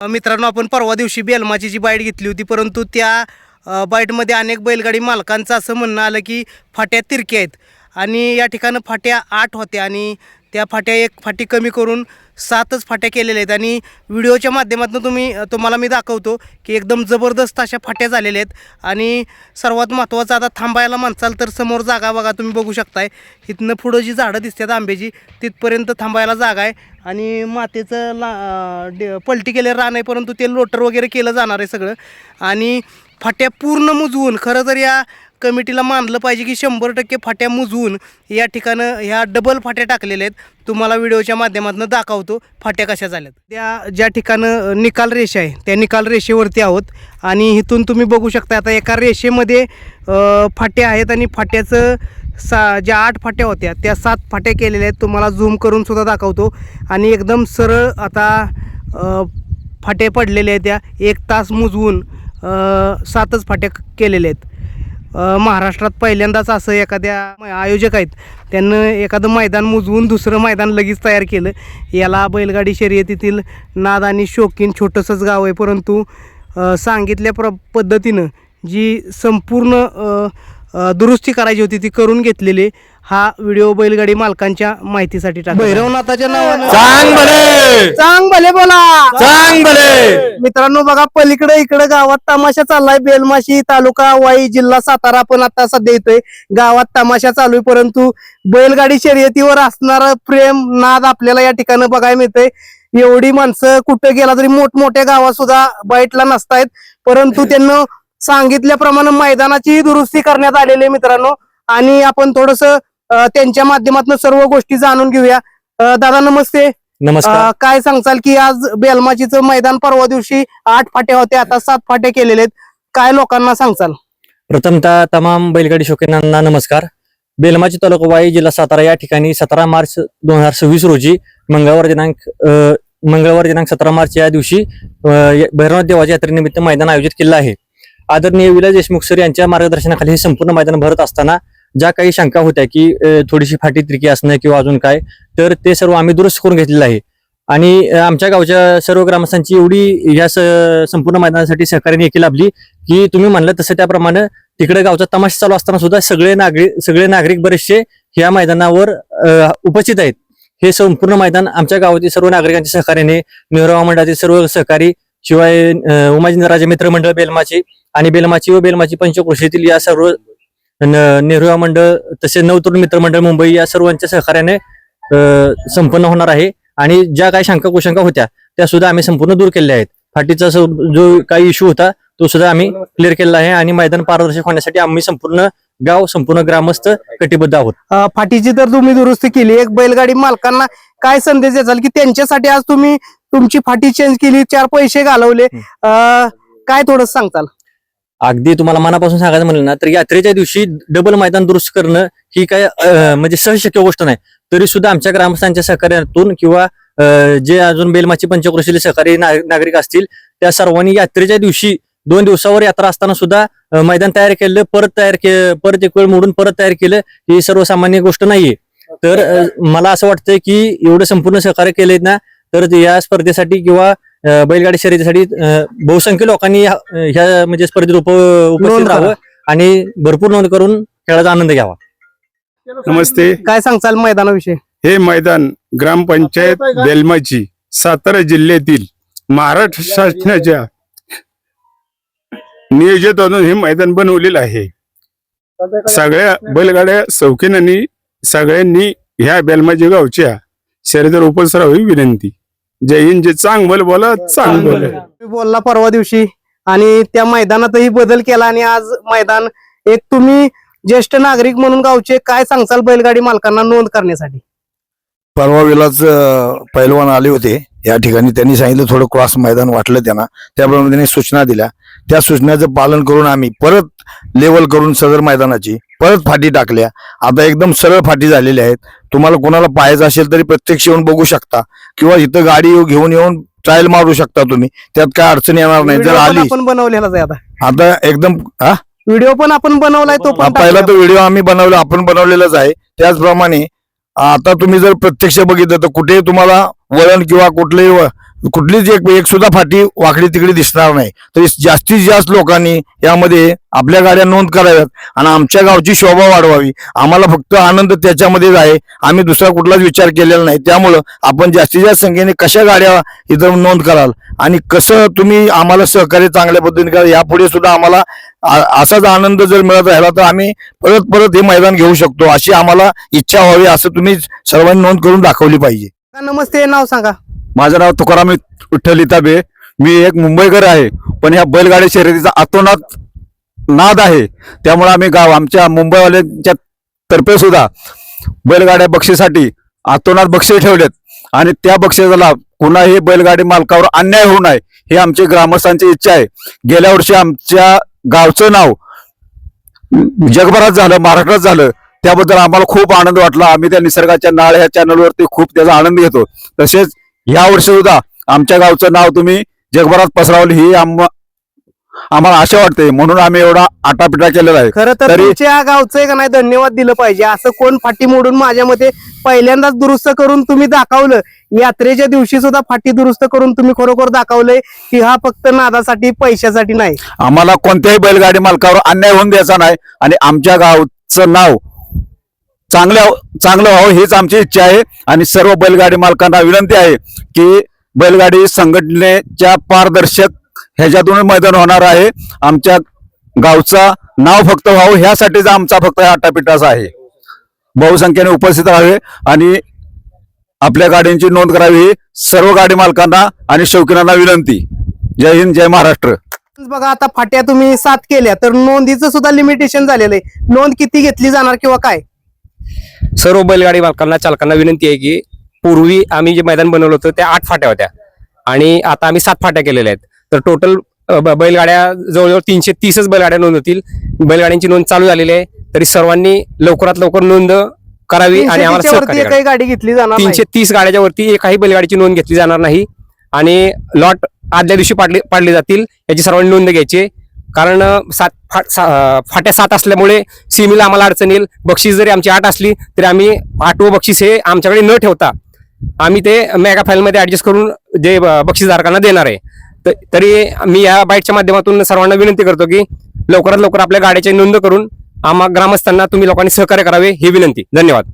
मित्रांनो, आपण परवा दिवशी बेलमाची जी बाईट घेतली होती, परंतु त्या बाईटमध्ये अनेक बैलगाडी मालकांचं असं म्हणणं आलं की फाट्या तिरक्या आहेत आणि या ठिकाणी फाट्या 8 होत्या आणि त्या फाट्या एक फाटी कमी करून 7च फाट्या केलेल्या आहेत. आणि व्हिडिओच्या माध्यमातून तुम्हाला मी दाखवतो की एकदम जबरदस्त अशा फाट्या झालेल्या आहेत. आणि सर्वात महत्त्वाचं, आता थांबायला म्हणसाल तर समोर जागा बघा, तुम्ही बघू शकताय. इथनं पुढं जी झाडं दिसतात आंब्याची तिथपर्यंत थांबायला जागा आहे आणि मातेचं पलटी केलेलं रान आहे, परंतु ते लोटर वगैरे केलं जाणार आहे सगळं. आणि फाट्या पूर्ण मुजवून, खरं तर या कमिटीला मानलं पाहिजे की 100% फाट्या मुजवून या ठिकाणं ह्या डबल फाट्या टाकलेल्या आहेत. तुम्हाला व्हिडिओच्या माध्यमातून दाखवतो फाट्या कशा झाल्यात. त्या ज्या ठिकाणं निकाल रेषा आहे त्या निकाल रेषेवरती आहोत आणि इथून तुम्ही बघू शकता आता एका रेषेमध्ये फाट्या आहेत आणि फाट्याचं ज्या 8 फाट्या होत्या त्या 7 फाट्या केलेल्या आहेत. तुम्हाला झूम करून सुद्धा दाखवतो. आणि एकदम सरळ आता फाट्या पडलेल्या आहेत, त्या 1 तास मुजवून 7च फाट्या केलेल्या आहेत. महाराष्ट्रात पहिल्यांदाच असं एखाद्या आयोजक आहेत त्यांनं एखादं मैदान मुजवून दुसरं मैदान लगेच तयार केलं. याला बैलगाडी शर्यतीतील नाद आणि शौकीन छोटंसंच गाव आहे, परंतु सांगितल्या पद्धतीनं जी संपूर्ण दुरुस्ती करायची होती ती करून घेतलेली. हा व्हिडिओ बैलगाडी मालकांच्या माहितीसाठी टाकला. भैरवनाथाच्या नावानं चांग भले बोला, चांग भले. मित्रांनो बघा, पलीकडे इकडे गावात तमाशा चाललाय. बेलमाशी तालुका वाई जिल्हा सातारा आपण आता सध्या येतोय. गावात तमाशा चालू आहे, परंतु बैलगाडी शर्यतीवर असणारा प्रेम नाद आपल्याला या ठिकाणी बघायला मिळतंय. एवढी माणसं कुठे गेला तरी मोठमोठ्या गावात सुद्धा बाईटला नसतायत, परंतु त्यांना सांगितल्याप्रमाणे मैदानाची दुरुस्ती करण्यात आलेली आहे मित्रांनो. आणि आपण थोडस त्यांच्या माध्यमातून सर्व गोष्टी जाणून घेऊया. दादा नमस्ते. नमस्कार. काय सांगचाल की आज बेलमाचीचं मैदान परवा दिवशी 8 फाट्या होत्या, आता 7 फाट्या केलेल्या आहेत, काय लोकांना सांगचाल? प्रथमतः तमाम बैलगाडी शौकीनांना नमस्कार. बेलमाची तालुका वाई जिल्हा सातारा या ठिकाणी 17 मार्च 2026 रोजी मंगळवार दिनांक 17 मार्च या दिवशी भैरवनाथ देवाच्या यात्रेनिमित्त मैदान आयोजित केलं आहे. आदरणीय विलास देशमुख सर यांच्या मार्गदर्शनाखाली हे संपूर्ण मैदान भरत असताना ज्या काही शंका होत्या की थोडीशी फाटी तिरकी असणं किंवा अजून काय, तर ते सर्व आम्ही दुरुस्त करून घेतलेलं आहे. आणि आमच्या गावच्या सर्व ग्रामस्थांची एवढी या संपूर्ण मैदानासाठी सहकार्याने एकी लाभली की तुम्ही म्हणलं तसं त्याप्रमाणे तिकडे गावचा तमाशा चालू असताना सुद्धा सगळे नागरिक बरेचसे या मैदानावर उपस्थित आहेत. हे संपूर्ण मैदान आमच्या गावातील सर्व नागरिकांच्या सहकार्याने, नेहरू मंडळातील सर्व सहकारी, शिवाय उमाजीराजे मित्र मंडळ बेलमाची आणि बेलमाची व बेलमाची पंचक्रोशीतील या सर्व नेहरू मंडळ, तसे नवतरुण मित्र मंडळ मुंबई या सर्वांच्या सहकार्याने संपन्न होणार आहे. आणि ज्या काही शंका कुशंका होत्या त्या सुद्धा आम्ही संपूर्ण दूर केल्या आहेत. फाटीचा जो काही इश्यू होता तो सुद्धा आम्ही क्लिअर केला आहे आणि मैदान पारदर्शक होण्यासाठी आम्ही संपूर्ण ग्रामस्थ कटिबद्ध आहोत. फाटीची तर तुम्ही दुरुस्ती केली, एक बैलगाडी मालकांना काय संदेश द्याल की त्यांच्यासाठी आज तुम्ही तुमची फाटी चेंज केली, 4 पैसे घालवले, काय थोडं सांगताल? अगदी तुम्हाला मनापासून सांगायचं म्हणलं ना तर यात्रेच्या दिवशी डबल मैदान दुरुस्त करणं ही काय म्हणजे सहज शक्य गोष्ट नाही. तरी सुद्धा आमच्या ग्रामस्थांच्या सहकार्यातून किंवा जे अजून बेलमाची पंचक्रोशीले सहकारी नागरिक असतील त्या सर्वांनी यात्रेच्या दिवशी 2 दिवसावर यात्रा असताना सुद्धा मैदान तयार केलं, परत एक वेळ मोडून परत तयार केलं, ही सर्वसामान्य गोष्ट नाहीये. तर मला असं वाटतंय की एवढं संपूर्ण सहकार्य केलंय ना, तर या स्पर्धेसाठी किंवा बैलगाडी शर्यतीसाठी बहुसंख्य लोकांनी ह्या म्हणजे स्पर्धेत उपस्थित राहावं आणि भरपूर नोंद करून खेळाचा आनंद घ्यावा. नमस्ते. काय सांगचाल मैदानाविषयी? हे मैदान ग्रामपंचायत बेलमाची सातारा जिल्ह्यातील महाराष्ट्र शासनाच्या नियोजितून हे मैदान बनवलेलं आहे. सगळ्या बैलगाड्या शौकीनांनी सगळ्यांनी ह्या बेलमाची गावच्या शर्यतीवर उपस्थित राहावी विनंती. जय हिंद. जे चांग बोला चांग बोलला परवा दिवशी आणि त्या मैदानातही बदल केला आणि आज मैदान एक तुम्ही ज्येष्ठ नागरिक म्हणून गावचे काय सांगचाल बैलगाडी मालकांना नोंद करण्यासाठी? परवा वेळाच पैलवान आले होते या ठिकाणी, त्यांनी सांगितलं थोडं क्रॉस मैदान वाटलं त्यांना, त्याप्रमाणे त्यांनी सूचना दिल्या. त्या सूचनाचं पालन करून आम्ही परत लेवल करून सदर मैदानाची परत फाटी टाकल्या. आता एकदम सरळ फाटी झालेल्या आहेत. तुम्हाला कोणाला पाहायचं असेल तरी प्रत्यक्ष येऊन बघू शकता किंवा इथं गाडी घेऊन येऊन ट्रायल मारू शकता तुम्ही, त्यात काय अडचण येणार नाही. जर आली आपण बनवलेलाच आहे आता एकदम व्हिडिओ पण आपण बनवलाय, तो पण पहिला तो व्हिडिओ आम्ही बनवला, आपण बनवलेलाच आहे. त्याचप्रमाणे आता तुम्ही जर प्रत्यक्ष बघितलं तर कुठेही तुम्हाला वळण किंवा कुठलेही कुठलीच एक सुद्धा फाटी वाकडी तिकडे दिसणार नाही. तरी जास्तीत जास्त लोकांनी यामध्ये आपल्या गाड्या नोंद कराव्यात आणि आमच्या गावची शोभा वाढवावी. आम्हाला फक्त आनंद त्याच्यामध्येच आहे. आम्ही दुसरा कुठलाच विचार केलेला नाही. त्यामुळं आपण जास्तीत जास्त संख्येने कशा गाड्या इथं नोंद कराल आणि कसं तुम्ही आम्हाला सहकार्य चांगल्या पद्धतीने करा. यापुढे सुद्धा आम्हाला असाच आनंद जर मिळत राहिला तर आम्ही परत परत हे मैदान घेऊ शकतो अशी आम्हाला इच्छा व्हावी. असं तुम्ही सर्वांनी नोंद करून दाखवली पाहिजे. नमस्ते, नाव सांगा. माझं नाव तुकाराम विठ्ठल इताबे. मी एक मुंबईकर आहे, पण ह्या बैलगाडी शर्यतीचा अतोनात नाद आहे. त्यामुळे आम्ही आमच्या मुंबईवाल्यांच्या तर्फे सुद्धा बैलगाड्या बक्षीसाठी अतोनात बक्षीस ठेवलेत आणि त्या बक्षिसाला कुणाही बैलगाडी मालकावर अन्याय होऊ नये ही आमची ग्रामस्थांची इच्छा आहे. गेल्या वर्षी आमच्या गावचं नाव जगभरात झालं, महाराष्ट्रात झालं. त्याबद्दल आम्हाला खूप आनंद वाटला. आम्ही त्या निसर्गाच्या नाळ ह्या चॅनलवरती खूप त्याचा आनंद घेतो. तसेच या वर्षी सुद्धा आमच्या गावचं नाव तुम्ही जगभरात पसरवलं ही आम्हाला आशा वाटते. म्हणून आम्ही एवढा आटापिटा केलेला आहे. खरं तर तुमच्या गावचं का नाही धन्यवाद दिलं पाहिजे. असं कोण फाटी मोडून माझ्या मते पहिल्यांदाच दुरुस्त करून तुम्ही दाखवलं. यात्रेच्या दिवशी सुद्धा फाटी दुरुस्त करून तुम्ही खरोखर दाखवलंय की हा फक्त नादासाठी पैशासाठी नाही. आम्हाला कोणत्याही बैलगाडी मालकावर अन्याय होऊन द्यायचा नाही आणि आमच्या गावचं नाव चांगलं व्हावं हीच आमची इच्छा आहे. आणि सर्व बैलगाडी मालकांना विनंती आहे की बैलगाडी संघटनेच्या पारदर्शक ह्याच्यातून मैदान होणार आहे. आमच्या गावचा नाव फक्त व्हावं ह्यासाठीच आमचा फक्त आटापिटाचा आहे. बहुसंख्येने उपस्थित राहावे आणि आपल्या गाड्यांची नोंद करावी ही सर्व गाडी मालकांना आणि शौकीनांना विनंती. जय हिंद, जय महाराष्ट्र. बघा, आता फाट्या तुम्ही 7 केल्या तर नोंदीचं सुद्धा लिमिटेशन झालेलं आहे. नोंद किती घेतली जाणार किंवा काय? सर्व बैलगाडी मालकांना चालकांना विनंती आहे की पूर्वी आम्ही जे मैदान बनवलं होतं त्या 8 फाट्या होत्या आणि आता आम्ही 7 फाट्या केलेल्या आहेत. तर टोटल बैलगाड्या जवळजवळ 330च बैलगाड्या नोंद होतील. बैलगाड्यांची नोंद चालू झालेली आहे. तरी सर्वांनी लवकरात लवकर नोंद करावी आणि आम्हाला 330 सहकार्य वरती करावे. एकही गाडी घेतली जाणार नाही. 330 गाड्याच्या वरती एकाही बैलगाडीची नोंद घेतली जाणार नाही आणि लॉट आदल्या दिवशी पाडले जातील याची सर्वांनी नोंद घ्यायची. कारण फाट्या 7 असल्यामुळे सीमेला आम्हाला अडचण येईल. बक्षीस जरी आमची 8 असली तरी आम्ही 8वं बक्षीस हे आमच्याकडे न ठेवता आम्ही ते मेगा फाईलमध्ये ऍडजस्ट करून जे बक्षीसधारकांना देणार आहे. तरी मी या बाईटच्या माध्यमातून सर्वांना विनंती करतो की लवकरात लवकर आपल्या गाड्याची नोंद करून आम्हा ग्रामस्थांना तुम्ही लोकांनी सहकार्य करावे ही विनंती. धन्यवाद.